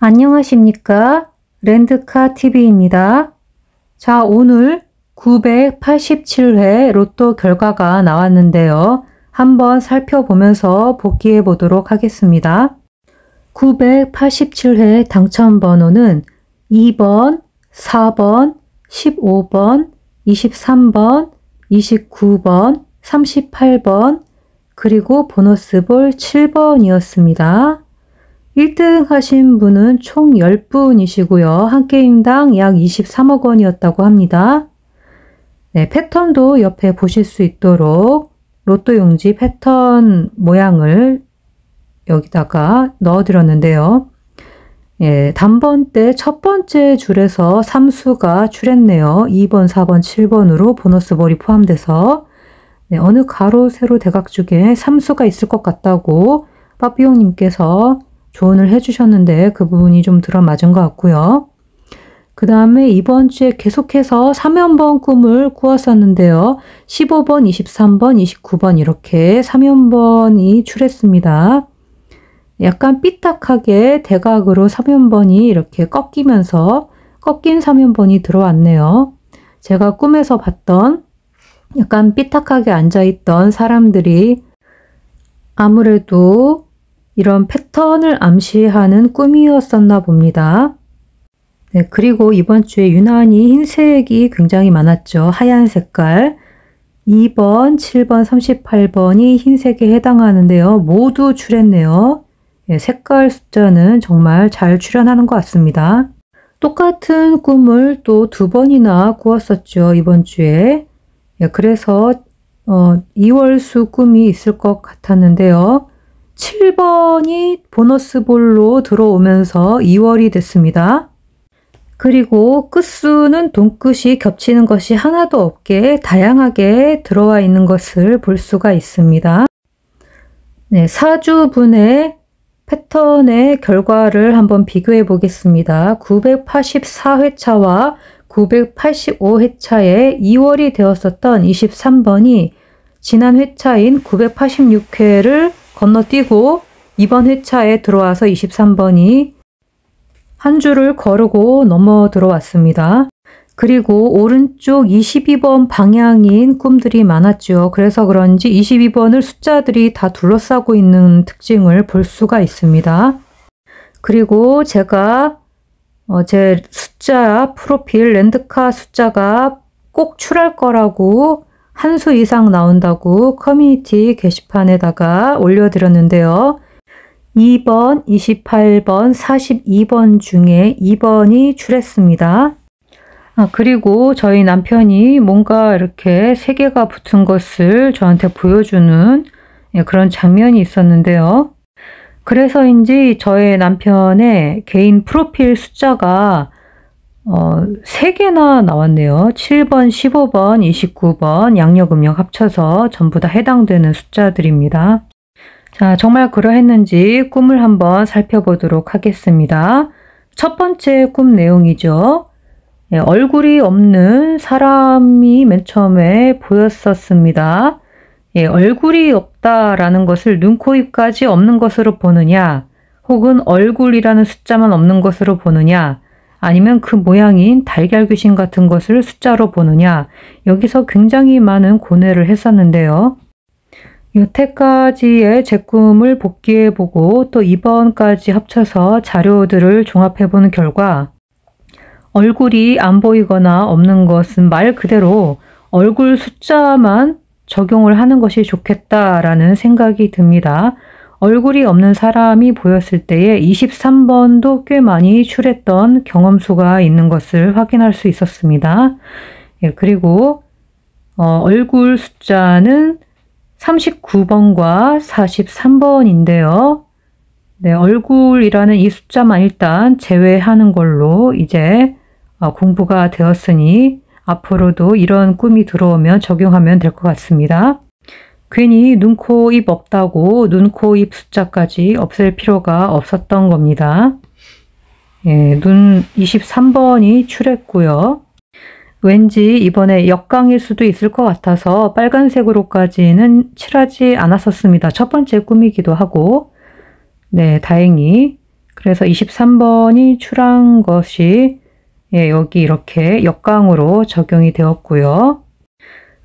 안녕하십니까? 렌드카TV입니다. 자, 오늘 987회 로또 결과가 나왔는데요. 한번 살펴보면서 복기해 보도록 하겠습니다. 987회 당첨번호는 2번, 4번, 15번, 23번, 29번, 38번, 그리고 보너스볼 7번이었습니다. 1등 하신 분은 총 10분이시고요. 한 게임당 약 23억 원이었다고 합니다. 네, 패턴도 옆에 보실 수 있도록 로또 용지 패턴 모양을 여기다가 넣어드렸는데요. 예, 단번대 첫 번째 줄에서 3수가 출했네요. 2번, 4번, 7번으로 보너스볼이 포함돼서 네, 어느 가로, 세로, 대각 중에 3수가 있을 것 같다고 빠삐용님께서 조언을 해주셨는데 그 부분이 좀 들어맞은 것 같고요. 그 다음에 이번 주에 계속해서 3연번 꿈을 꾸었었는데요. 15번, 23번, 29번 이렇게 3연번이 출했습니다. 약간 삐딱하게 대각으로 3연번이 이렇게 꺾이면서 꺾인 3연번이 들어왔네요. 제가 꿈에서 봤던 약간 삐딱하게 앉아있던 사람들이 아무래도 이런 패턴을 암시하는 꿈이었었나 봅니다. 네, 그리고 이번 주에 유난히 흰색이 굉장히 많았죠. 하얀 색깔. 2번, 7번, 38번이 흰색에 해당하는데요. 모두 출했네요. 네, 색깔 숫자는 정말 잘 출현하는 것 같습니다. 똑같은 꿈을 또 2번이나 꾸었었죠. 이번 주에. 네, 그래서 2월수 꿈이 있을 것 같았는데요. 7번이 보너스볼로 들어오면서 2월이 됐습니다. 그리고 끝수는 돈끝이 겹치는 것이 하나도 없게 다양하게 들어와 있는 것을 볼 수가 있습니다. 네, 4주분의 패턴의 결과를 한번 비교해 보겠습니다. 984회차와 985회차에 2월이 되었었던 23번이 지난 회차인 986회를 건너뛰고 이번 회차에 들어와서 23번이 한 줄을 거르고 넘어 들어왔습니다. 그리고 오른쪽 22번 방향인 꿈들이 많았죠. 그래서 그런지 22번을 숫자들이 다 둘러싸고 있는 특징을 볼 수가 있습니다. 그리고 제가 제 숫자 프로필 렌드카 숫자가 꼭 출할 거라고 한 수 이상 나온다고 커뮤니티 게시판에다가 올려드렸는데요. 2번, 28번, 42번 중에 2번이 출했습니다. 그리고 저희 남편이 뭔가 이렇게 3개가 붙은 것을 저한테 보여주는 그런 장면이 있었는데요. 그래서인지 저의 남편의 개인 프로필 숫자가 3개나 나왔네요. 7번, 15번, 29번 양력음력 합쳐서 전부 다 해당되는 숫자들입니다. 자, 정말 그러했는지 꿈을 한번 살펴보도록 하겠습니다. 첫 번째 꿈 내용이죠. 네, 얼굴이 없는 사람이 맨 처음에 보였었습니다. 예, 얼굴이 없다라는 것을 눈, 코, 입까지 없는 것으로 보느냐, 혹은 얼굴이라는 숫자만 없는 것으로 보느냐, 아니면 그 모양인 달걀 귀신 같은 것을 숫자로 보느냐, 여기서 굉장히 많은 고뇌를 했었는데요. 여태까지의 제 꿈을 복기해보고 또 이번까지 합쳐서 자료들을 종합해보는 결과 얼굴이 안 보이거나 없는 것은 말 그대로 얼굴 숫자만 적용을 하는 것이 좋겠다라는 생각이 듭니다. 얼굴이 없는 사람이 보였을 때에 23번도 꽤 많이 출했던 경험수가 있는 것을 확인할 수 있었습니다. 예, 그리고 얼굴 숫자는 39번과 43번인데요. 네, 얼굴이라는 이 숫자만 일단 제외하는 걸로 이제 공부가 되었으니 앞으로도 이런 꿈이 들어오면 적용하면 될 것 같습니다. 괜히 눈, 코, 입 없다고 눈, 코, 입 숫자까지 없앨 필요가 없었던 겁니다. 예, 눈 23번이 출했고요. 왠지 이번에 역강일 수도 있을 것 같아서 빨간색으로까지는 칠하지 않았었습니다. 첫 번째 꿈이기도 하고. 네, 다행히 그래서 23번이 출한 것이 여기 이렇게 역강으로 적용이 되었고요.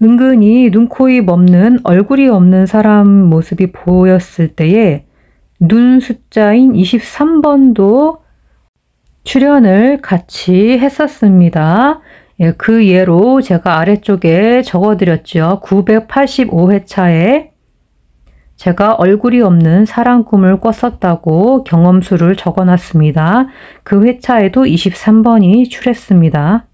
은근히 눈, 코, 입 없는, 얼굴이 없는 사람 모습이 보였을 때에 눈 숫자인 23번도 출연을 같이 했었습니다. 그 예로 제가 아래쪽에 적어드렸죠. 985회차에 제가 얼굴이 없는 사람 꿈을 꿨었다고 경험수를 적어놨습니다. 그 회차에도 23번이 출했습니다.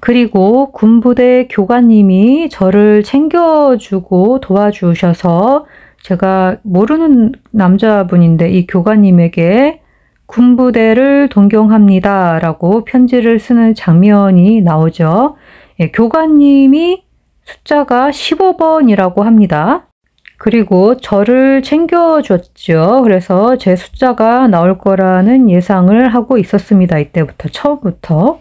그리고 군부대 교관님이 저를 챙겨주고 도와주셔서 제가 모르는 남자분인데 이 교관님에게 군부대를 동경합니다 라고 편지를 쓰는 장면이 나오죠. 교관님이 숫자가 15번이라고 합니다. 그리고 저를 챙겨줬죠. 그래서 제 숫자가 나올 거라는 예상을 하고 있었습니다. 이때부터 처음부터.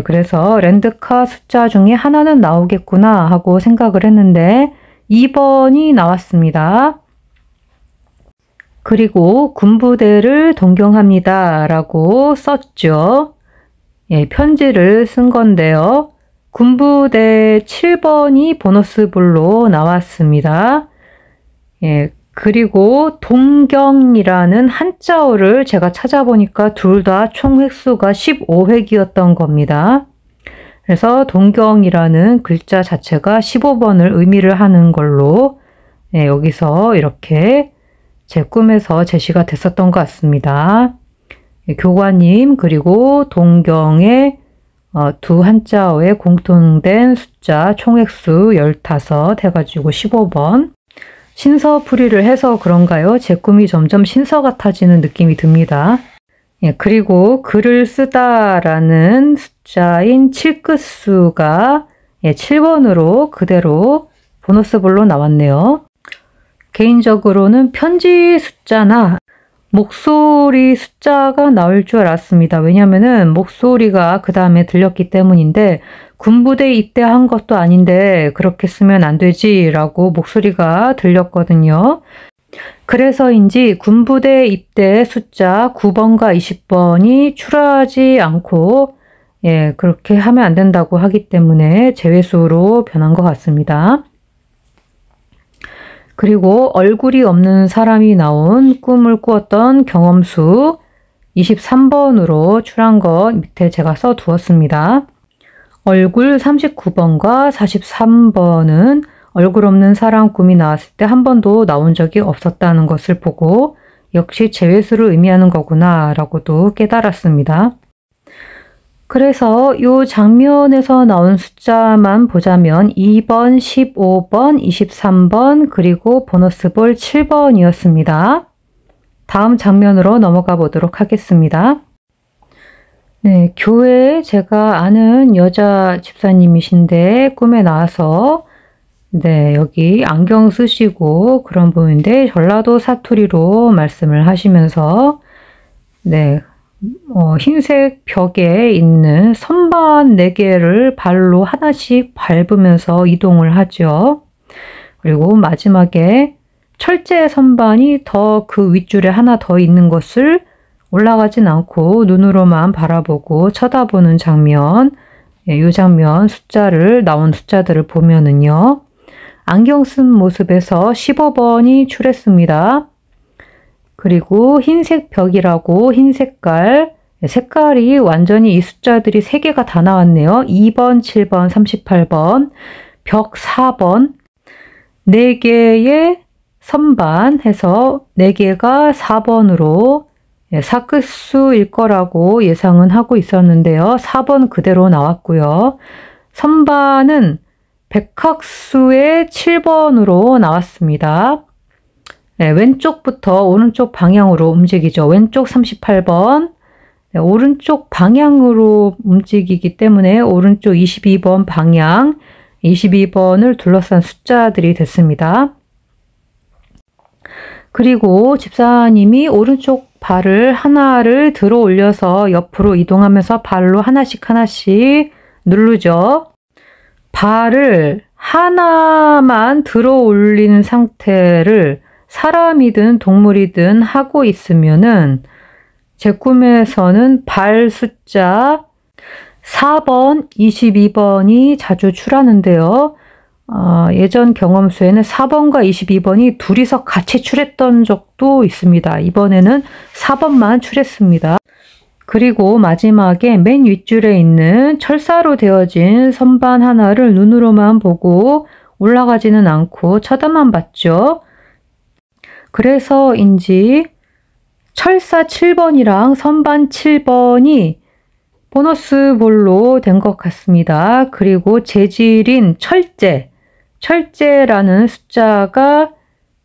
그래서 랜드카 숫자 중에 하나는 나오겠구나 하고 생각을 했는데 2번이 나왔습니다. 그리고 군부대를 동경합니다 라고 썼죠. 편지를 쓴 건데요. 군부대 7번이 보너스볼로 나왔습니다. 그리고 동경이라는 한자어를 제가 찾아보니까 둘 다 총 획수가 15획이었던 겁니다. 그래서 동경이라는 글자 자체가 15번을 의미를 하는 걸로 여기서 이렇게 제 꿈에서 제시가 됐었던 것 같습니다. 교관님 그리고 동경의 두 한자어의 공통된 숫자 총획수 15 해가지고 15번. 신서풀이를 해서 그런가요? 제 꿈이 점점 신서 같아지는 느낌이 듭니다. 그리고 글을 쓰다라는 숫자인 7끝수가 7번으로 그대로 보너스볼로 나왔네요. 개인적으로는 편지 숫자나 목소리 숫자가 나올 줄 알았습니다. 왜냐면은 목소리가 그 다음에 들렸기 때문인데 군부대에 입대한 것도 아닌데 그렇게 쓰면 안 되지 라고 목소리가 들렸거든요. 그래서인지 군부대 입대 숫자 9번과 20번이 출하지 않고 그렇게 하면 안 된다고 하기 때문에 제외수로 변한 것 같습니다. 그리고 얼굴이 없는 사람이 나온 꿈을 꾸었던 경험수 23번으로 출한 것 밑에 제가 써두었습니다. 얼굴 39번과 43번은 얼굴 없는 사람 꿈이 나왔을 때 한 번도 나온 적이 없었다는 것을 보고 역시 제외수를 의미하는 거구나 라고도 깨달았습니다. 그래서 이 장면에서 나온 숫자만 보자면 2번, 15번, 23번 그리고 보너스볼 7번이었습니다. 다음 장면으로 넘어가 보도록 하겠습니다. 네, 교회에 제가 아는 여자 집사님이신데 꿈에 나와서 여기 안경 쓰시고 그런 분인데 전라도 사투리로 말씀을 하시면서 흰색 벽에 있는 선반 4개를 발로 하나씩 밟으면서 이동을 하죠. 그리고 마지막에 철제 선반이 더 그 윗줄에 하나 더 있는 것을 올라가진 않고 눈으로만 바라보고 쳐다보는 장면, 이 장면 나온 숫자들을 보면은요. 안경 쓴 모습에서 15번이 출했습니다. 그리고 흰색 벽이라고 흰 색깔이 완전히 이 숫자들이 3개가 다 나왔네요. 2번, 7번, 38번, 벽 4번, 4개의 선반 해서 4개가 4번으로 사끝수일 거라고 예상은 하고 있었는데요. 4번 그대로 나왔고요. 선반은 백학수의 7번으로 나왔습니다. 왼쪽부터 오른쪽 방향으로 움직이죠. 왼쪽 38번, 오른쪽 방향으로 움직이기 때문에 오른쪽 22번 방향, 22번을 둘러싼 숫자들이 됐습니다. 그리고 집사님이 오른쪽 발을 하나를 들어 올려서 옆으로 이동하면서 발로 하나씩 누르죠. 발을 하나만 들어 올리는 상태를 사람이든 동물이든 하고 있으면은 제 꿈에서는 발 숫자 4번, 22번이 자주 출하는데요. 예전 경험수에는 4번과 22번이 둘이서 같이 출했던 적도 있습니다. 이번에는 4번만 출했습니다. 그리고 마지막에 맨 윗줄에 있는 철사로 되어진 선반 하나를 눈으로만 보고 올라가지는 않고 쳐다만 봤죠. 그래서인지 철사 7번이랑 선반 7번이 보너스 볼로 된 것 같습니다. 그리고 재질인 철제라는 숫자가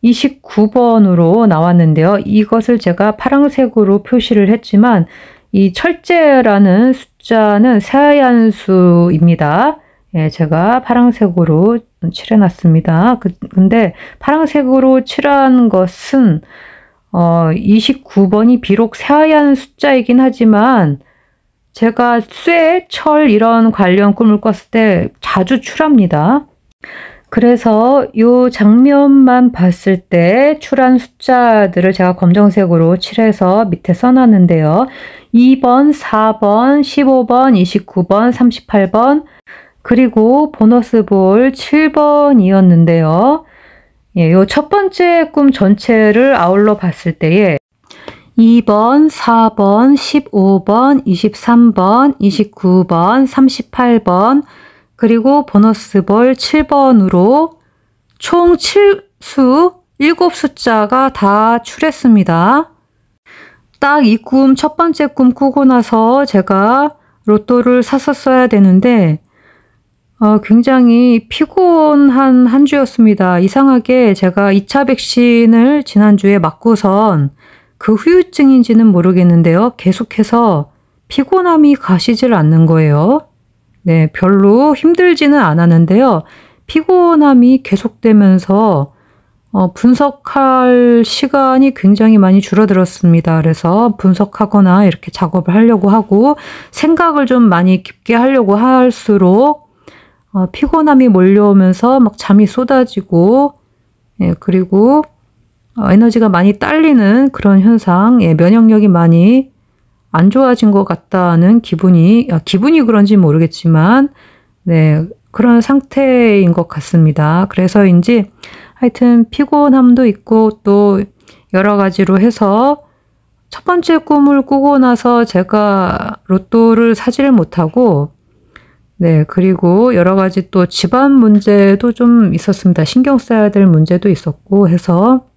29번으로 나왔는데요. 이것을 제가 파란색으로 표시를 했지만 이 철제라는 숫자는 새하얀 수입니다. 예, 제가 파란색으로 칠해놨습니다. 근데 파란색으로 칠한 것은 29번이 비록 새하얀 숫자이긴 하지만 제가 쇠, 철 이런 관련 꿈을 꿨을 때 자주 출합니다. 그래서 이 장면만 봤을 때 출한 숫자들을 제가 검정색으로 칠해서 밑에 써놨는데요. 2번, 4번, 15번, 29번, 38번 그리고 보너스 볼 7번이었는데요. 예, 요 첫 번째 꿈 전체를 아울러 봤을 때에 2번, 4번, 15번, 23번, 29번, 38번 그리고 보너스 볼 7번으로 총 7숫자가 다 출했습니다. 딱 이 꿈, 첫 번째 꿈 꾸고 나서 제가 로또를 샀었어야 되는데 굉장히 피곤한 한 주였습니다. 이상하게 제가 2차 백신을 지난주에 맞고선 그 후유증인지는 모르겠는데요. 계속해서 피곤함이 가시질 않는 거예요. 네, 별로 힘들지는 않았는데요. 피곤함이 계속되면서 분석할 시간이 굉장히 많이 줄어들었습니다. 그래서 분석하거나 이렇게 작업을 하려고 하고 생각을 좀 많이 깊게 하려고 할수록 피곤함이 몰려오면서 막 잠이 쏟아지고 예, 그리고 에너지가 많이 딸리는 그런 현상, 예, 면역력이 많이 안 좋아진 것 같다는 기분이 그런지 모르겠지만 네, 그런 상태인 것 같습니다. 그래서인지 하여튼 피곤함도 있고 또 여러 가지로 해서 첫 번째 꿈을 꾸고 나서 제가 로또를 사지를 못하고 네, 그리고 여러 가지 또 집안 문제도 좀 있었습니다. 신경 써야 될 문제도 있었고 해서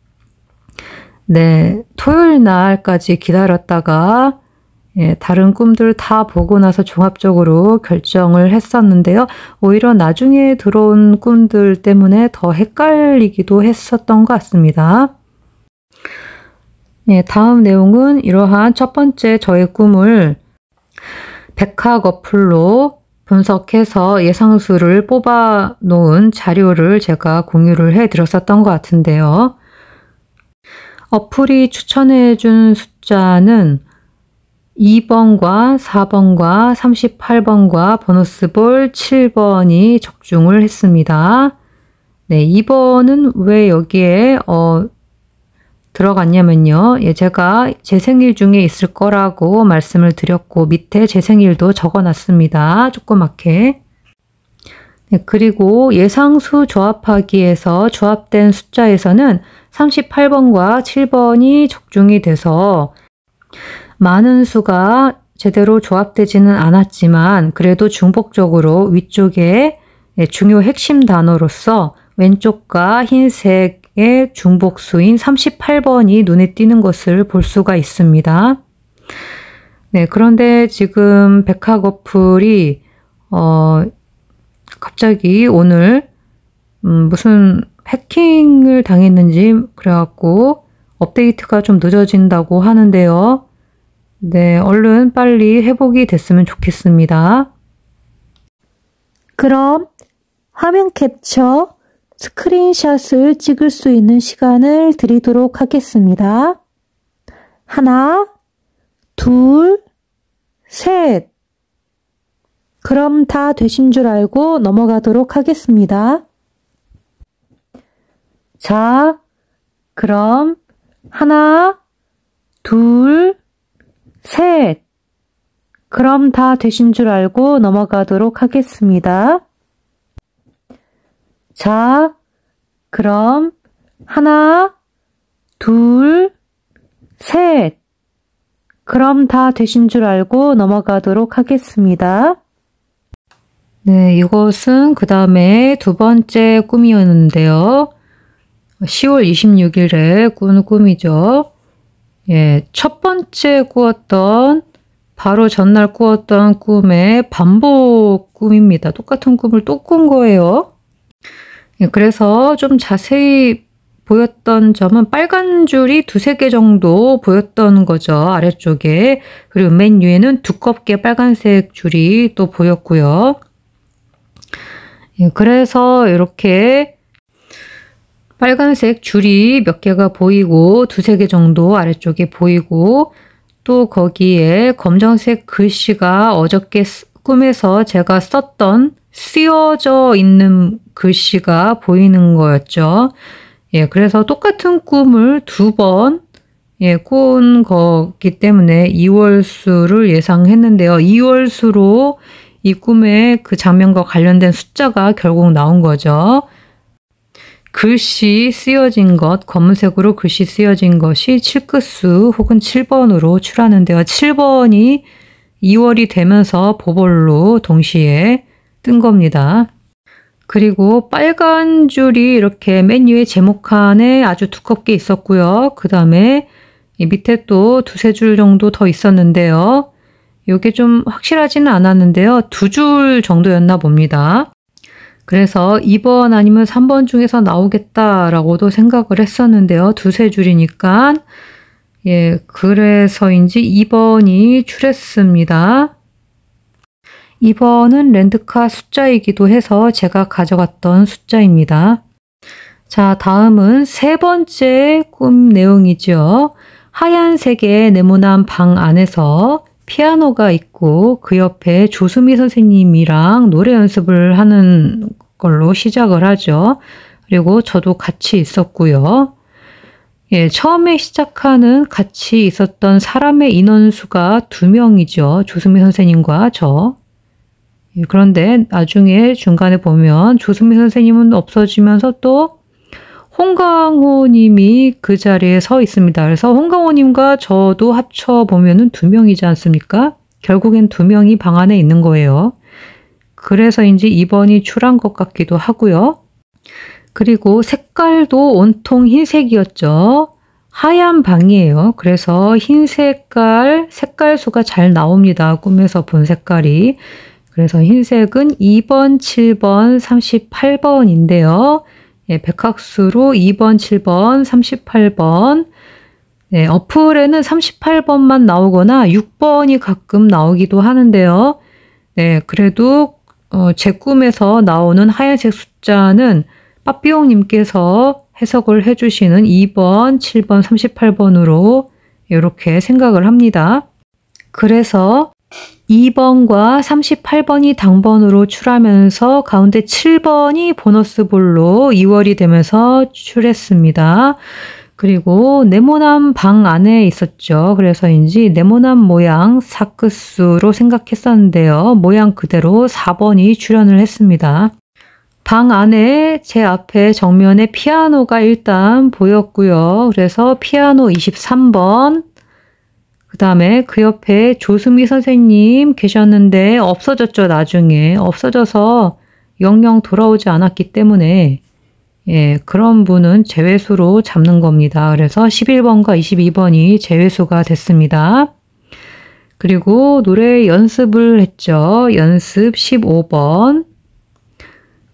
네, 토요일 날까지 기다렸다가 예, 다른 꿈들 다 보고 나서 종합적으로 결정을 했었는데요. 오히려 나중에 들어온 꿈들 때문에 더 헷갈리기도 했었던 것 같습니다. 예, 다음 내용은 이러한 첫 번째 저의 꿈을 백학 어플로 분석해서 예상수를 뽑아 놓은 자료를 제가 공유를 해 드렸었던 것 같은데요. 어플이 추천해 준 숫자는 2번과 4번과 38번과 보너스 볼 7번이 적중을 했습니다. 네, 2번은 왜 여기에 들어갔냐면요. 예, 제가 제 생일 중에 있을 거라고 말씀을 드렸고 밑에 제 생일도 적어놨습니다. 조그맣게. 네, 그리고 예상수 조합하기에서 조합된 숫자에서는 38번과 7번이 적중이 돼서 많은 수가 제대로 조합되지는 않았지만 그래도 중복적으로 위쪽에 중요 핵심 단어로서 왼쪽과 흰색의 중복수인 38번이 눈에 띄는 것을 볼 수가 있습니다. 네, 그런데 지금 백학 어플이 갑자기 오늘 무슨 해킹을 당했는지 그래갖고 업데이트가 좀 늦어진다고 하는데요. 네, 얼른 빨리 회복이 됐으면 좋겠습니다. 그럼 화면 캡처, 스크린샷을 찍을 수 있는 시간을 드리도록 하겠습니다. 하나, 둘, 셋. 그럼 다 되신 줄 알고 넘어가도록 하겠습니다. 자, 그럼 하나, 둘, 셋. 그럼 다 되신 줄 알고 넘어가도록 하겠습니다. 자, 그럼 하나, 둘, 셋. 그럼 다 되신 줄 알고 넘어가도록 하겠습니다. 네, 이것은 그 다음에 두 번째 꿈이었는데요. 10월 26일에 꾼 꿈이죠. 예, 첫 번째 꾸었던, 바로 전날 꾸었던 꿈의 반복 꿈입니다. 똑같은 꿈을 또 꾼 거예요. 예, 그래서 좀 자세히 보였던 점은 빨간 줄이 두세 개 정도 보였던 거죠. 아래쪽에. 그리고 맨 위에는 두껍게 빨간색 줄이 또 보였고요. 예, 그래서 이렇게 빨간색 줄이 몇 개가 보이고 두세 개 정도 아래쪽에 보이고 또 거기에 검정색 글씨가 어저께 꿈에서 제가 썼던 쓰여져 있는 글씨가 보이는 거였죠. 예, 그래서 똑같은 꿈을 두 번, 예, 꾼 거기 때문에 2월수를 예상했는데요. 2월수로 이 꿈의 그 장면과 관련된 숫자가 결국 나온 거죠. 글씨 쓰여진 것, 검은색으로 글씨 쓰여진 것이 7끝수 혹은 7번으로 출하는데요. 7번이 2월이 되면서 보볼로 동시에 뜬 겁니다. 그리고 빨간 줄이 이렇게 맨 위에 제목칸에 아주 두껍게 있었고요. 그 다음에 밑에 또 두세 줄 정도 더 있었는데요. 이게 좀 확실하지는 않았는데요. 두 줄 정도였나 봅니다. 그래서 2번 아니면 3번 중에서 나오겠다라고도 생각을 했었는데요. 두세 줄이니까. 예, 그래서인지 2번이 출했습니다. 2번은 랜드카 숫자이기도 해서 제가 가져갔던 숫자입니다. 자, 다음은 세 번째 꿈 내용이죠. 하얀색의 네모난 방 안에서 피아노가 있고 그 옆에 조수미 선생님이랑 노래 연습을 하는 걸로 시작을 하죠. 그리고 저도 같이 있었고요. 예, 처음에 시작하는 같이 있었던 사람의 인원수가 2명이죠. 조수미 선생님과 저. 예, 그런데 나중에 중간에 보면 조수미 선생님은 없어지면서 또 홍강호 님이 그 자리에 서 있습니다. 그래서 홍강호 님과 저도 합쳐보면은 2명이지 않습니까? 결국엔 2명이 방 안에 있는 거예요. 그래서인지 2번이 출한 것 같기도 하고요. 그리고 색깔도 온통 흰색이었죠. 하얀 방이에요. 그래서 흰 색깔 수가 잘 나옵니다. 꿈에서 본 색깔이. 그래서 흰색은 2번, 7번, 38번인데요. 예, 백학수로 2번, 7번, 38번. 네, 어플에는 38번만 나오거나 6번이 가끔 나오기도 하는데요. 네, 그래도 제 꿈에서 나오는 하얀색 숫자는 빠삐용님께서 해석을 해주시는 2번, 7번, 38번으로 이렇게 생각을 합니다. 그래서 2번과 38번이 당번으로 출하면서 가운데 7번이 보너스볼로 2월이 되면서 출했습니다. 그리고 네모난 방 안에 있었죠. 그래서인지 네모난 모양 4끝수로 생각했었는데요. 모양 그대로 4번이 출연을 했습니다. 방 안에 제 앞에 정면에 피아노가 일단 보였고요. 그래서 피아노 23번, 그 다음에 그 옆에 조수미 선생님 계셨는데 없어졌죠. 나중에 없어져서 영영 돌아오지 않았기 때문에 예, 그런 분은 제외수로 잡는 겁니다. 그래서 11번과 22번이 제외수가 됐습니다. 그리고 노래 연습을 했죠. 연습 15번.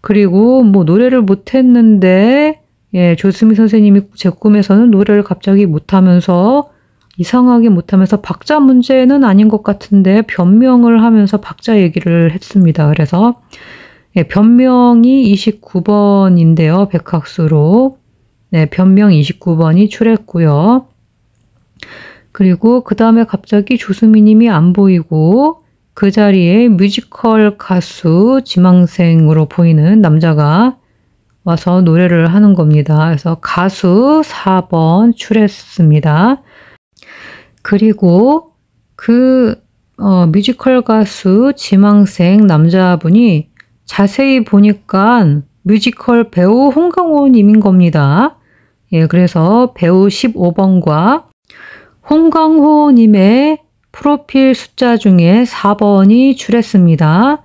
그리고 뭐 노래를 못했는데 예, 조수미 선생님이 제 꿈에서는 노래를 갑자기 못하면서 이상하게 못하면서 박자 문제는 아닌 것 같은데 변명을 하면서 박자 얘기를 했습니다. 그래서 예, 변명이 29번인데요. 백학수로. 네, 변명 29번이 출했고요. 그리고 그 다음에 갑자기 조수미 님이 안 보이고 그 자리에 뮤지컬 가수 지망생으로 보이는 남자가 와서 노래를 하는 겁니다. 그래서 가수 4번 출했습니다. 그리고 뮤지컬 가수 지망생 남자분이 자세히 보니까 뮤지컬 배우 홍강호 님인 겁니다. 예, 그래서 배우 15번과 홍강호 님의 프로필 숫자 중에 4번이 출했습니다.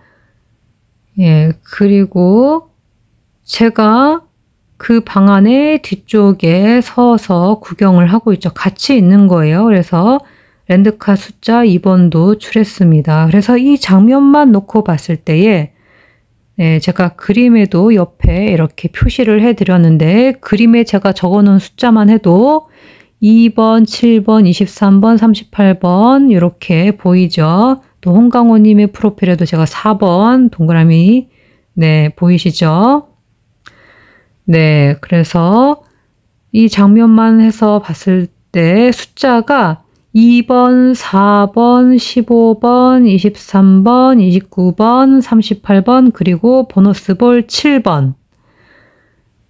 예, 그리고 제가 그 방 안에 뒤쪽에 서서 구경을 하고 있죠. 같이 있는 거예요. 그래서 랜드카 숫자 2번도 출했습니다. 그래서 이 장면만 놓고 봤을 때에 제가 그림에도 옆에 이렇게 표시를 해드렸는데 그림에 제가 적어놓은 숫자만 해도 2번, 7번, 23번, 38번 이렇게 보이죠. 또 홍강호님의 프로필에도 제가 4번 동그라미 보이시죠? 네, 그래서 이 장면만 해서 봤을 때 숫자가 2번, 4번, 15번, 23번, 29번, 38번, 그리고 보너스볼 7번.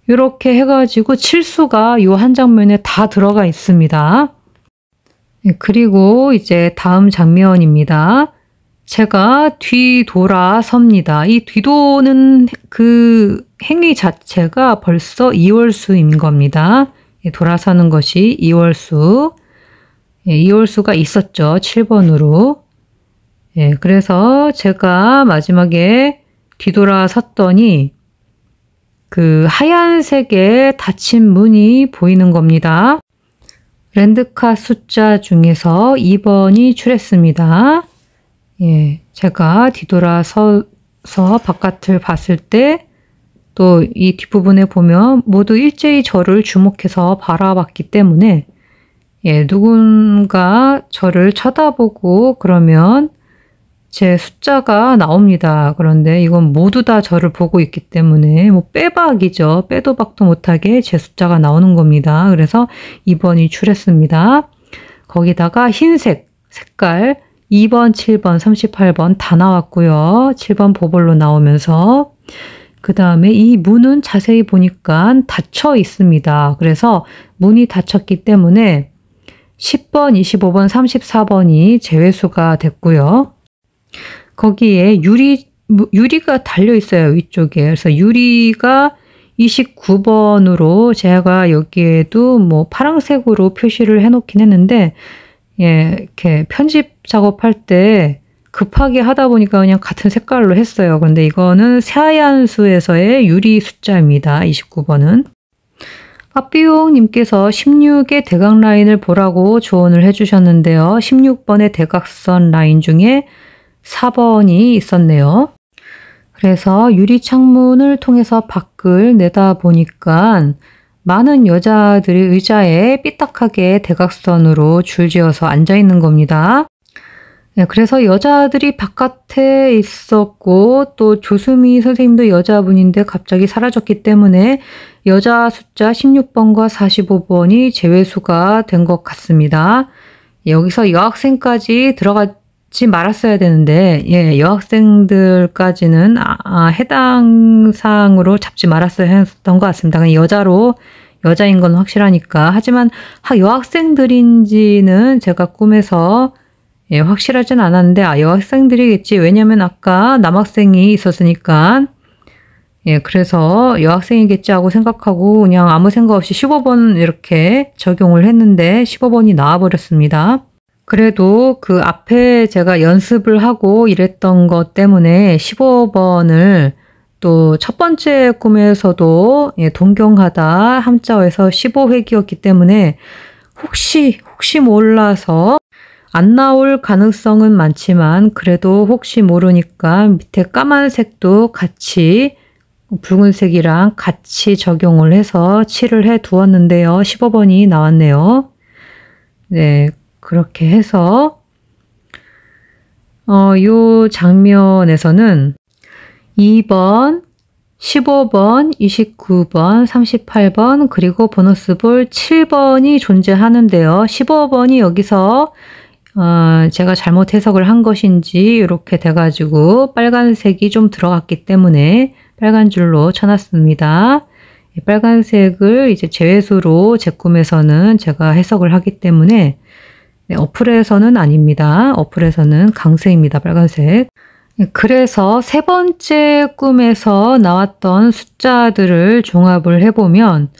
이렇게 해가지고 칠수가 이 한 장면에 다 들어가 있습니다. 그리고 이제 다음 장면입니다. 제가 뒤돌아섭니다. 이 뒤도는 그 행위 자체가 벌써 2월수인 겁니다. 돌아서는 것이 2월수. 2월수가 있었죠. 7번으로. 그래서 제가 마지막에 뒤돌아섰더니 그 하얀색의 닫힌 문이 보이는 겁니다. 랜드카 숫자 중에서 2번이 출했습니다. 제가 뒤돌아서서 바깥을 봤을 때 또 이 뒷부분에 보면 모두 일제히 저를 주목해서 바라봤기 때문에 누군가 저를 쳐다보고 그러면 제 숫자가 나옵니다. 그런데 이건 모두 다 저를 보고 있기 때문에 뭐 빼박이죠. 빼도 박도 못하게 제 숫자가 나오는 겁니다. 그래서 2번이 출했습니다. 거기다가 흰색 색깔 2번, 7번, 38번 다 나왔고요. 7번 보볼로 나오면서 그 다음에 이 문은 자세히 보니까 닫혀 있습니다. 그래서 문이 닫혔기 때문에 10번, 25번, 34번이 제외수가 됐고요. 거기에 유리가 달려 있어요. 위쪽에. 그래서 유리가 29번으로 제가 여기에도 뭐 파란색으로 표시를 해놓긴 했는데 이렇게 편집 작업할 때 급하게 하다 보니까 그냥 같은 색깔로 했어요. 그런데 이거는 새하얀수에서의 유리 숫자입니다. 29번은. 빠삐용님께서 16의 대각 라인을 보라고 조언을 해주셨는데요. 16번의 대각선 라인 중에 4번이 있었네요. 그래서 유리 창문을 통해서 밖을 내다보니까 많은 여자들이 의자에 삐딱하게 대각선으로 줄지어서 앉아있는 겁니다. 그래서 여자들이 바깥에 있었고 또 조수미 선생님도 여자분인데 갑자기 사라졌기 때문에 여자 숫자 16번과 45번이 제외수가 된 것 같습니다. 여기서 여학생까지 들어가지 말았어야 되는데 여학생들까지는 해당 사항으로 잡지 말았어야 했던 것 같습니다. 그냥 여자인 건 확실하니까. 하지만 여학생들인지는 제가 꿈에서 확실하진 않았는데 여학생들이겠지. 왜냐면 아까 남학생이 있었으니까 그래서 여학생이겠지 하고 생각하고 그냥 아무 생각 없이 15번 이렇게 적용을 했는데 15번이 나와버렸습니다. 그래도 그 앞에 제가 연습을 하고 이랬던 것 때문에 15번을 또 첫 번째 꿈에서도 동경하다 함자어에서 15획이었기 때문에 혹시 몰라서 안 나올 가능성은 많지만 그래도 혹시 모르니까 밑에 까만색도 같이 붉은색이랑 같이 적용을 해서 칠을 해 두었는데요. 15번이 나왔네요. 네, 그렇게 해서 요 장면에서는 2번, 15번, 29번, 38번 그리고 보너스볼 7번이 존재하는데요. 15번이 여기서 제가 잘못 해석을 한 것인지 이렇게 돼가지고 빨간색이 좀 들어갔기 때문에 빨간 줄로 쳐놨습니다. 빨간색을 이제 제외수로 제 꿈에서는 제가 해석을 하기 때문에 네, 어플에서는 아닙니다. 어플에서는 강세입니다. 빨간색. 그래서 세 번째 꿈에서 나왔던 숫자들을 종합을 해보면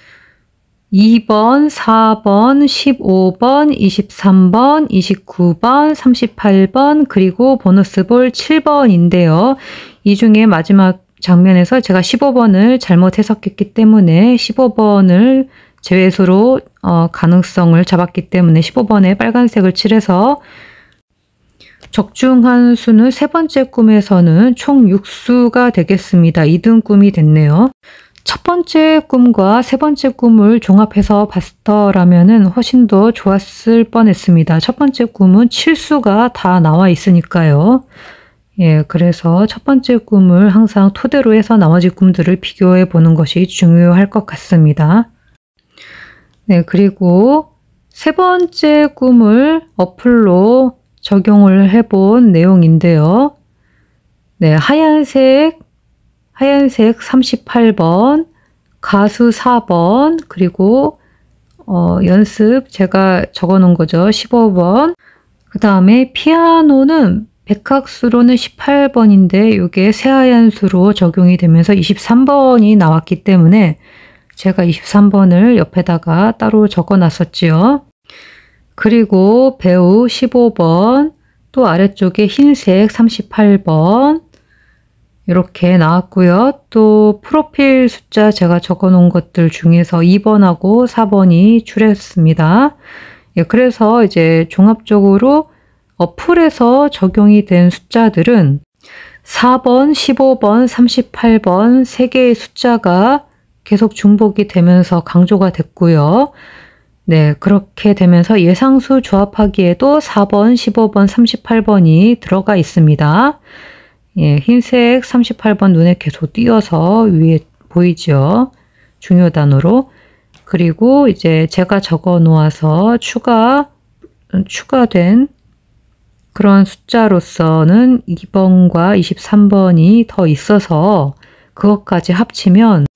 2번, 4번, 15번, 23번, 29번, 38번, 그리고 보너스볼 7번인데요. 이 중에 마지막 장면에서 제가 15번을 잘못 해석했기 때문에 15번을 제외수로 가능성을 잡았기 때문에 15번에 빨간색을 칠해서 적중한 수는 세 번째 꿈에서는 총 6수가 되겠습니다. 2등 꿈이 됐네요. 첫 번째 꿈과 세 번째 꿈을 종합해서 봤더라면은 훨씬 더 좋았을 뻔했습니다. 첫 번째 꿈은 7수가 다 나와 있으니까요. 예, 그래서 첫 번째 꿈을 항상 토대로 해서 나머지 꿈들을 비교해 보는 것이 중요할 것 같습니다. 네, 그리고 세 번째 꿈을 어플로 적용을 해본 내용인데요. 네, 하얀색 38번, 가수 4번, 그리고 연습 제가 적어 놓은 거죠. 15번. 그 다음에 피아노는 백학수로는 18번인데 이게 새하얀 수로 적용이 되면서 23번이 나왔기 때문에 제가 23번을 옆에다가 따로 적어 놨었지요. 그리고 배우 15번, 또 아래쪽에 흰색 38번 이렇게 나왔고요. 또 프로필 숫자 제가 적어 놓은 것들 중에서 2번하고 4번이 출했습니다. 예, 그래서 이제 종합적으로 어플에서 적용이 된 숫자들은 4번, 15번, 38번 3개의 숫자가 계속 중복이 되면서 강조가 됐고요. 네, 그렇게 되면서 예상수 조합하기에도 4번, 15번, 38번이 들어가 있습니다. 예, 흰색 38번 눈에 계속 띄어서 위에 보이죠? 중요 단어로. 그리고 이제 제가 적어 놓아서 추가된 그런 숫자로서는 2번과 23번이 더 있어서 그것까지 합치면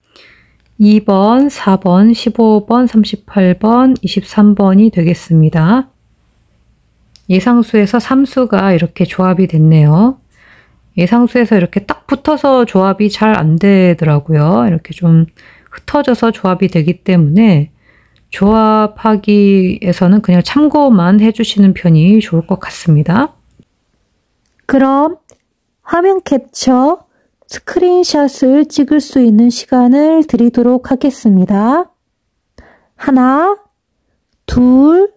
2번, 4번, 15번, 38번, 23번이 되겠습니다. 예상수에서 3수가 이렇게 조합이 됐네요. 예상수에서 이렇게 딱 붙어서 조합이 잘 안 되더라고요. 이렇게 좀 흩어져서 조합이 되기 때문에 조합하기에서는 그냥 참고만 해주시는 편이 좋을 것 같습니다. 그럼 화면 캡처, 스크린샷을 찍을 수 있는 시간을 드리도록 하겠습니다. 하나, 둘,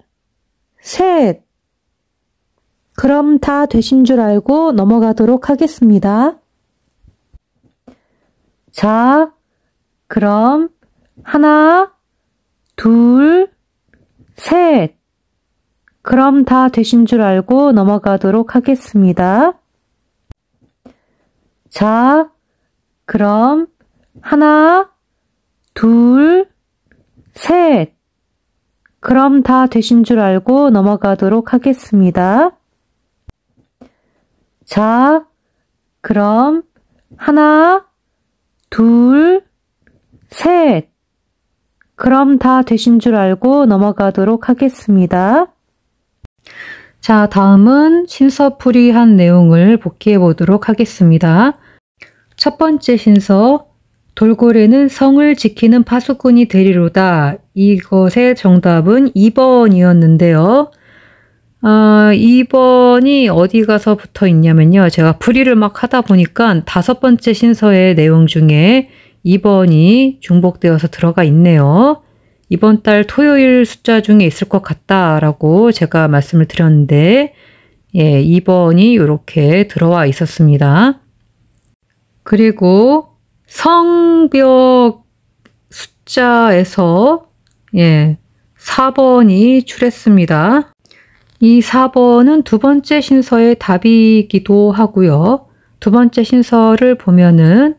셋. 그럼 다 되신 줄 알고 넘어가도록 하겠습니다. 자, 그럼 하나, 둘, 셋. 그럼 다 되신 줄 알고 넘어가도록 하겠습니다. 자, 그럼 하나, 둘, 셋. 그럼 다 되신 줄 알고 넘어가도록 하겠습니다. 자, 그럼 하나, 둘, 셋. 그럼 다 되신 줄 알고 넘어가도록 하겠습니다. 자, 다음은 신서풀이한 내용을 복기해 보도록 하겠습니다. 첫 번째 신서, 돌고래는 성을 지키는 파수꾼이 되리로다. 이것의 정답은 2번이었는데요. 2번이 어디 가서 붙어 있냐면요. 제가 풀이를 막 하다 보니까 5번째 신서의 내용 중에 2번이 중복되어서 들어가 있네요. 이번 달 토요일 숫자 중에 있을 것 같다라고 제가 말씀을 드렸는데, 예, 2번이 이렇게 들어와 있었습니다. 그리고 성벽 숫자에서, 예, 4번이 출했습니다. 이 4번은 두 번째 신서의 답이기도 하고요. 두 번째 신서를 보면은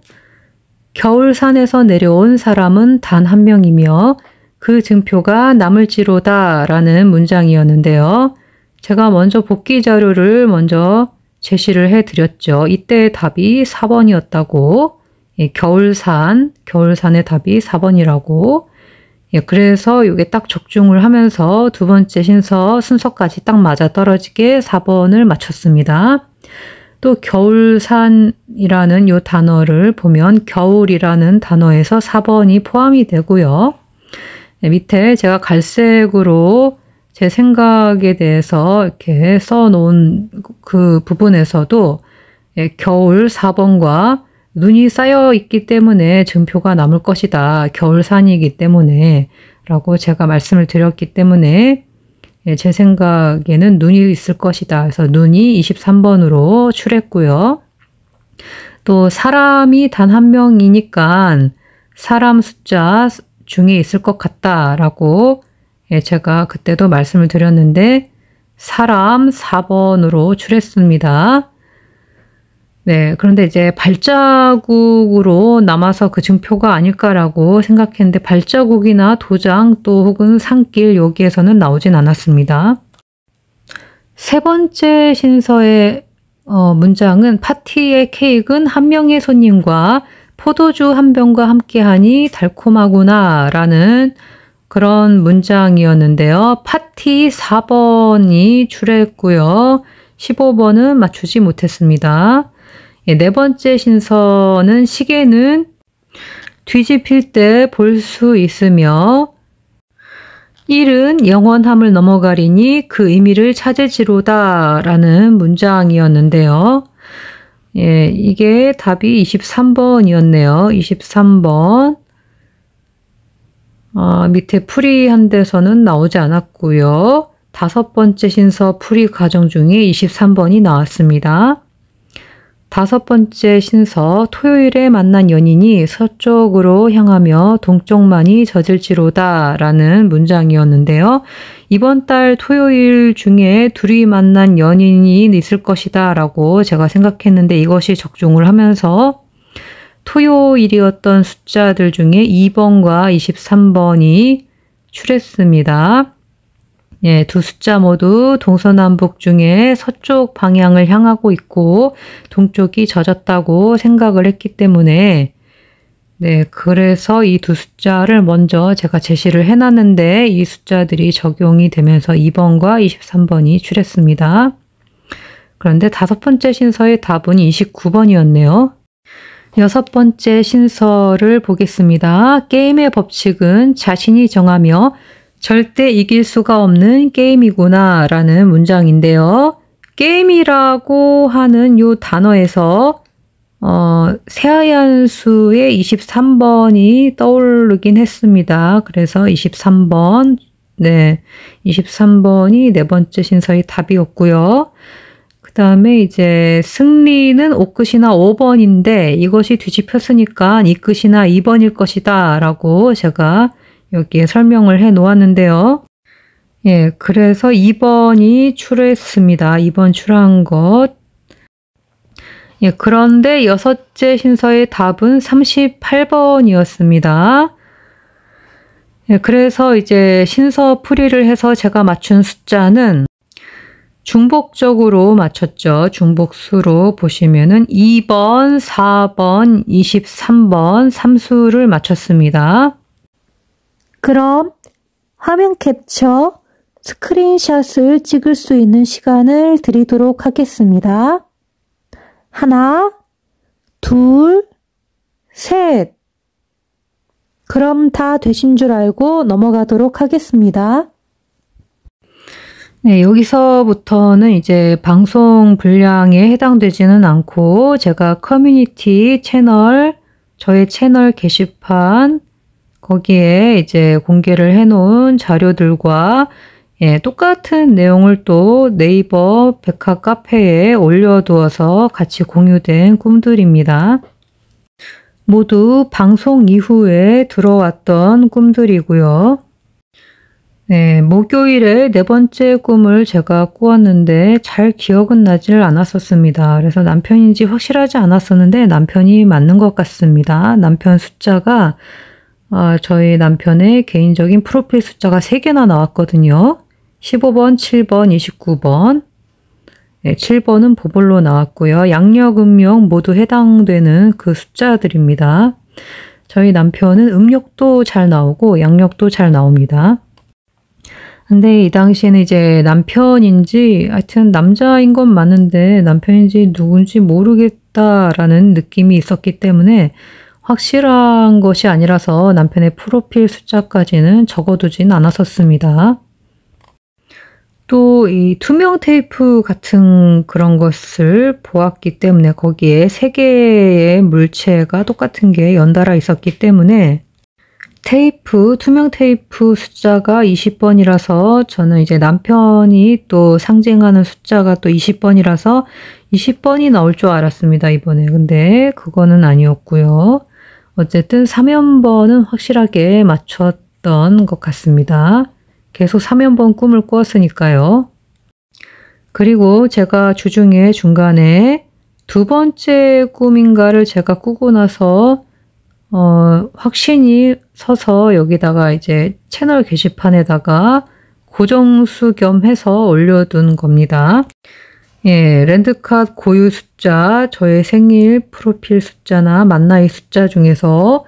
겨울산에서 내려온 사람은 단 한 명이며 그 증표가 나물지로다 라는 문장이었는데요. 제가 먼저 복기 자료를 먼저 제시를 해드렸죠. 이때 답이 4번이었다고, 예, 겨울산의 답이 4번이라고. 예, 그래서 이게 딱 적중을 하면서 두 번째 신서 순서까지 딱 맞아 떨어지게 4번을 맞췄습니다. 또 겨울산이라는 요 단어를 보면 겨울이라는 단어에서 4번이 포함이 되고요. 네, 밑에 제가 갈색으로 제 생각에 대해서 이렇게 써놓은 그 부분에서도 예, 겨울 4번과 눈이 쌓여 있기 때문에 증표가 남을 것이다. 겨울산이기 때문에 라고 제가 말씀을 드렸기 때문에 예, 제 생각에는 눈이 있을 것이다. 그래서 눈이 23번으로 출했고요. 또 사람이 단 한 명이니까 사람 숫자 중에 있을 것 같다라고 예, 제가 그때도 말씀을 드렸는데 사람 4번으로 출했습니다. 네, 그런데 이제 발자국으로 남아서 그 증표가 아닐까라고 생각했는데 발자국이나 도장 또 혹은 산길 여기에서는 나오진 않았습니다. 세 번째 신서의 문장은 파티의 케이크는 한 명의 손님과 포도주 한 병과 함께하니 달콤하구나 라는 그런 문장이었는데요. 파티 4번이 출했고요. 15번은 맞추지 못했습니다. 예, 네 번째 신서는 시계는 뒤집힐 때 볼 수 있으며 일은 영원함을 넘어가리니 그 의미를 찾을지로다 라는 문장이었는데요. 예, 이게 답이 23번이었네요. 23번. 밑에 풀이한 데서는 나오지 않았고요. 다섯 번째 신서 풀이 과정 중에 23번이 나왔습니다. 다섯 번째 신서 토요일에 만난 연인이 서쪽으로 향하며 동쪽만이 젖을지로다 라는 문장이었는데요. 이번 달 토요일 중에 둘이 만난 연인이 있을 것이다 라고 제가 생각했는데 이것이 적중을 하면서 토요일이었던 숫자들 중에 2번과 23번이 출했습니다. 예, 두 숫자 모두 동서남북 중에 서쪽 방향을 향하고 있고 동쪽이 젖었다고 생각을 했기 때문에 네, 그래서 이 두 숫자를 먼저 제가 제시를 해놨는데 이 숫자들이 적용이 되면서 2번과 23번이 출했습니다. 그런데 다섯 번째 신서의 답은 29번이었네요. 여섯 번째 신서를 보겠습니다. 게임의 법칙은 자신이 정하며 절대 이길 수가 없는 게임이구나 라는 문장인데요. 게임이라고 하는 요 단어에서 새하얀 수의 23번이 떠오르긴 했습니다. 그래서 23번, 네, 23번이 네 번째 신서의 답이었고요. 그 다음에 이제 승리는 옷끝이나 5번인데 이것이 뒤집혔으니까 이 끝이나 2번일 것이다 라고 제가 여기에 설명을 해 놓았는데요. 예, 그래서 2번이 출했습니다. 2번 출한 것. 예, 그런데 여섯째 신서의 답은 38번이었습니다. 예, 그래서 이제 신서 풀이를 해서 제가 맞춘 숫자는 중복적으로 맞췄죠. 중복수로 보시면은 2번, 4번, 23번 3수를 맞췄습니다. 그럼 화면 캡처, 스크린샷을 찍을 수 있는 시간을 드리도록 하겠습니다. 하나, 둘, 셋. 그럼 다 되신 줄 알고 넘어가도록 하겠습니다. 네, 여기서부터는 이제 방송 분량에 해당되지는 않고 제가 커뮤니티 채널, 저의 채널 게시판 거기에 이제 공개를 해놓은 자료들과 예, 똑같은 내용을 또 네이버 백화 카페에 올려두어서 같이 공유된 꿈들입니다. 모두 방송 이후에 들어왔던 꿈들이고요. 네, 목요일에 네 번째 꿈을 제가 꾸었는데 잘 기억은 나질 않았었습니다. 그래서 남편인지 확실하지 않았었는데 남편이 맞는 것 같습니다. 남편 숫자가 저희 남편의 개인적인 프로필 숫자가 3개나 나왔거든요. 15번, 7번, 29번. 네, 7번은 보볼로 나왔고요. 양력, 음력 모두 해당되는 그 숫자들입니다. 저희 남편은 음력도 잘 나오고 양력도 잘 나옵니다. 근데 이 당시에는 이제 남편인지 하여튼 남자인 건 맞는데 남편인지 누군지 모르겠다라는 느낌이 있었기 때문에 확실한 것이 아니라서 남편의 프로필 숫자까지는 적어두진 않았었습니다. 또 이 투명 테이프 같은 그런 것을 보았기 때문에 거기에 3개의 물체가 똑같은 게 연달아 있었기 때문에 투명 테이프 숫자가 20번이라서 저는 이제 남편이 또 상징하는 숫자가 또 20번이라서 20번이 나올 줄 알았습니다, 이번에. 근데 그거는 아니었고요. 어쨌든 3연번은 확실하게 맞췄던 것 같습니다. 계속 3연번 꿈을 꾸었으니까요. 그리고 제가 주중에 중간에 2번째 꿈인가를 제가 꾸고 나서 확신이 서서 여기다가 이제 채널 게시판에다가 고정수 겸 해서 올려둔 겁니다. 예, 랜드캇 고유 숫자, 저의 생일 프로필 숫자나 만나이 숫자 중에서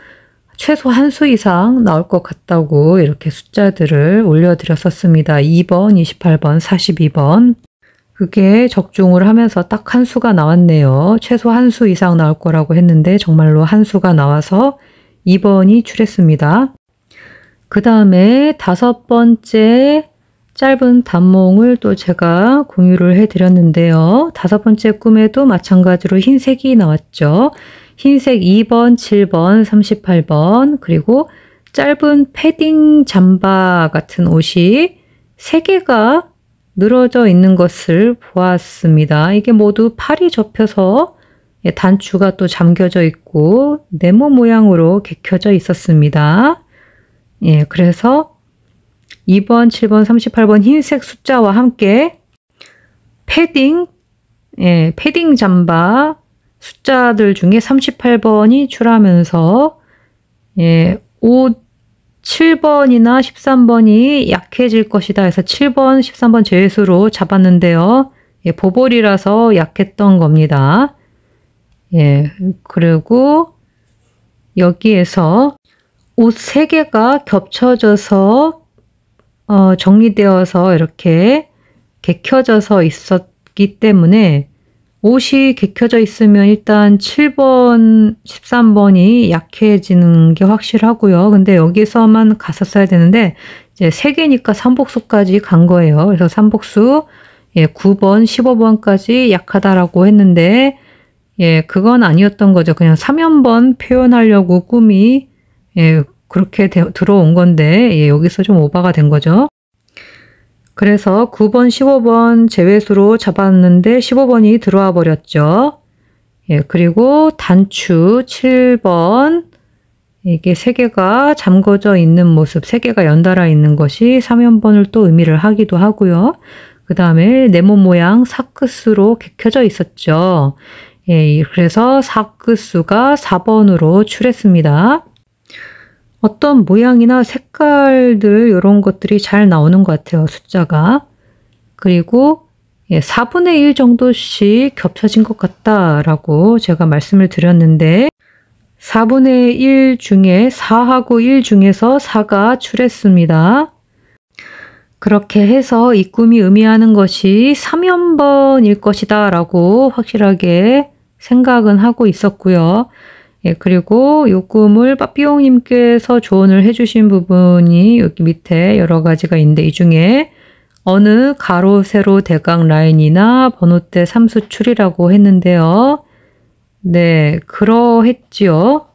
최소 한 수 이상 나올 것 같다고 이렇게 숫자들을 올려드렸었습니다. 2번, 28번, 42번. 그게 적중을 하면서 딱 한 수가 나왔네요. 최소 한 수 이상 나올 거라고 했는데 정말로 한 수가 나와서 2번이 출했습니다. 그 다음에 5번째 짧은 단몽을 또 제가 공유를 해드렸는데요. 5번째 꿈에도 마찬가지로 흰색이 나왔죠. 흰색 2번, 7번, 38번, 그리고 짧은 패딩 잠바 같은 옷이 3개가 늘어져 있는 것을 보았습니다. 이게 모두 팔이 접혀서 단추가 또 잠겨져 있고 네모 모양으로 개켜져 있었습니다. 예, 그래서 2번, 7번, 38번 흰색 숫자와 함께 패딩 잠바 숫자들 중에 38번이 출하면서 옷 7번이나 13번이 약해질 것이다 해서 7번, 13번 제외수로 잡았는데요. 보볼이라서 약했던 겁니다. 그리고 여기에서 옷 3개가 겹쳐져서 정리되어서 이렇게 개켜져서 있었기 때문에 옷이 개켜져 있으면 일단 7번, 13번이 약해지는 게 확실하고요. 근데 여기서만 갔었어야 되는데 이제 3개니까 삼복수까지 간 거예요. 그래서 삼복수 9번, 15번까지 약하다라고 했는데 그건 아니었던 거죠. 그냥 3연번 표현하려고 꿈이 그렇게 들어온 건데 여기서 좀 오바가 된 거죠. 그래서 9번, 15번 제외수로 잡았는데 15번이 들어와 버렸죠. 그리고 단추 7번 이게 3개가 잠궈져 있는 모습, 3개가 연달아 있는 것이 3연번을 또 의미를 하기도 하고요. 그 다음에 네모 모양 사크스로 개켜져 있었죠. 그래서 사크수가 4번으로 출했습니다. 어떤 모양이나 색깔들 이런 것들이 잘 나오는 것 같아요. 숫자가. 그리고 4분의 1 정도씩 겹쳐진 것 같다라고 제가 말씀을 드렸는데 4분의 1 중에 4하고 1 중에서 4가 출했습니다. 그렇게 해서 이 꿈이 의미하는 것이 3연번일 것이다 라고 확실하게 생각은 하고 있었고요. 그리고 이 꿈을 빠삐용님께서 조언을 해주신 부분이 여기 밑에 여러 가지가 있는데 이 중에 어느 가로, 세로, 대각 라인이나 번호대 삼수출이라고 했는데요. 네, 그러했지요.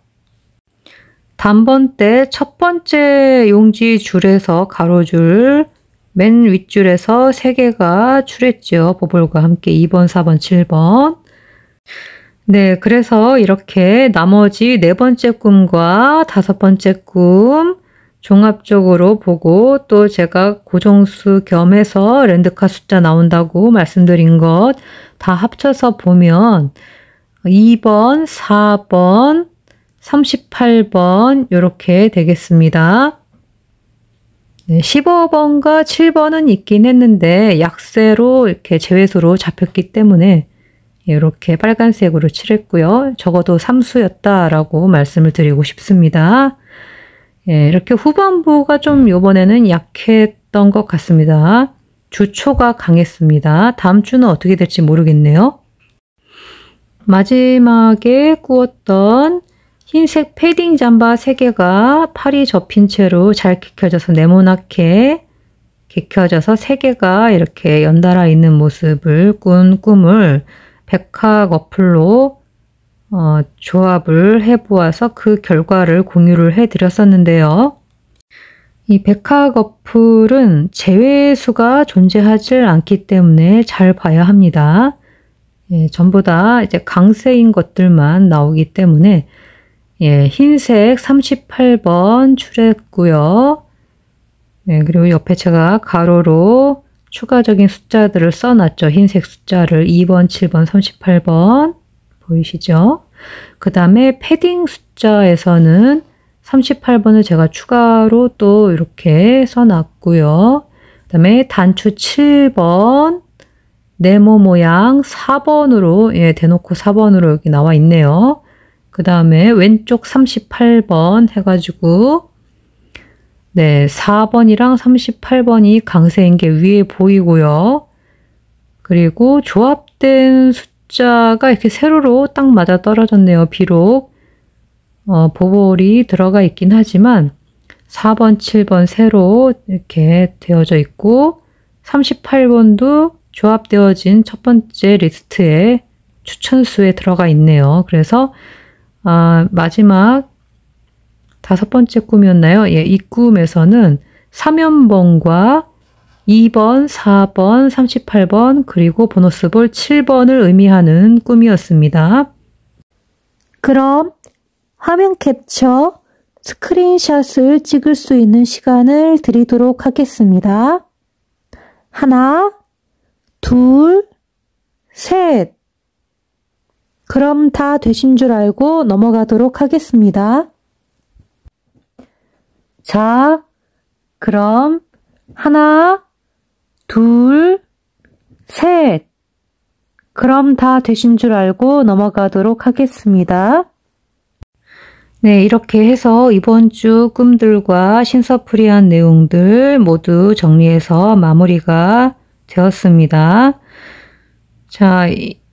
단번대 첫 번째 용지 줄에서 가로줄 맨 윗줄에서 3개가 출했죠. 보볼과 함께 2번, 4번, 7번. 네, 그래서 이렇게 나머지 4번째 꿈과 5번째 꿈 종합적으로 보고 또 제가 고정수 겸해서 랜드캅 숫자 나온다고 말씀드린 것 다 합쳐서 보면 2번, 4번, 38번 이렇게 되겠습니다. 네, 15번과 7번은 있긴 했는데 약세로 이렇게 제외수로 잡혔기 때문에 이렇게 빨간색으로 칠했고요. 적어도 삼수였다라고 말씀을 드리고 싶습니다. 예, 이렇게 후반부가 좀 이번에는 약했던 것 같습니다. 주초가 강했습니다. 다음 주는 어떻게 될지 모르겠네요. 마지막에 꾸었던 흰색 패딩 잠바 3개가 팔이 접힌 채로 잘 개켜져서 네모나게 개켜져서 3개가 이렇게 연달아 있는 모습을 꾼 꿈을 백화 거플로 조합을 해보아서 그 결과를 공유를 해드렸었는데요. 이 백화 거플은 제외수가 존재하지 않기 때문에 잘 봐야 합니다. 예, 전부 다 이제 강세인 것들만 나오기 때문에 예, 흰색 38번 칠했고요. 예, 그리고 옆에 제가 가로로 추가적인 숫자들을 써놨죠. 흰색 숫자를 2번, 7번, 38번 보이시죠? 그 다음에 패딩 숫자에서는 38번을 제가 추가로 또 이렇게 써놨고요. 그 다음에 단추 7번, 네모 모양 4번으로 예, 대놓고 4번으로 여기 나와 있네요. 그 다음에 왼쪽 38번 해가지고 네, 4번이랑 38번이 강세인 게 위에 보이고요. 그리고 조합된 숫자가 이렇게 세로로 딱 맞아 떨어졌네요. 비록 보볼이 들어가 있긴 하지만 4번, 7번 세로 이렇게 되어져 있고 38번도 조합되어진 첫 번째 리스트에 추천수에 들어가 있네요. 그래서 마지막 5번째 꿈이었나요? 예, 이 꿈에서는 3연번과 2번, 4번, 38번 그리고 보너스볼 7번을 의미하는 꿈이었습니다. 그럼 화면 캡처, 스크린샷을 찍을 수 있는 시간을 드리도록 하겠습니다. 하나, 둘, 셋. 그럼 다 되신 줄 알고 넘어가도록 하겠습니다. 자, 그럼 하나, 둘, 셋. 그럼 다 되신 줄 알고 넘어가도록 하겠습니다. 네, 이렇게 해서 이번 주 꿈들과 신서프리한 내용들 모두 정리해서 마무리가 되었습니다. 자,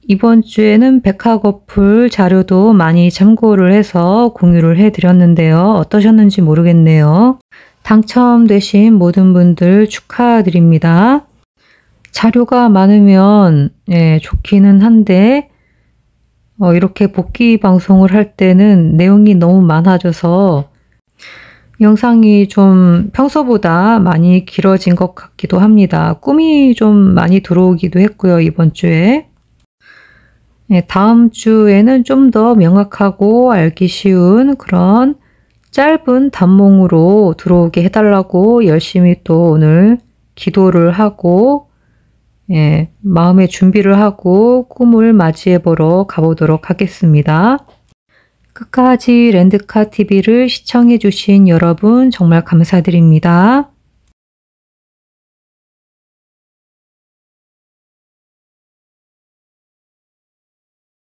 이번 주에는 백화거풀 자료도 많이 참고를 해서 공유를 해드렸는데요. 어떠셨는지 모르겠네요. 당첨되신 모든 분들 축하드립니다. 자료가 많으면 예, 좋기는 한데 이렇게 복귀 방송을 할 때는 내용이 너무 많아져서 영상이 좀 평소보다 많이 길어진 것 같기도 합니다. 꿈이 좀 많이 들어오기도 했고요, 이번 주에. 네, 다음 주에는 좀 더 명확하고 알기 쉬운 그런 짧은 단몽으로 들어오게 해달라고 열심히 또 오늘 기도를 하고 예, 마음의 준비를 하고 꿈을 맞이해 보러 가보도록 하겠습니다. 끝까지 랜드카TV를 시청해 주신 여러분 정말 감사드립니다.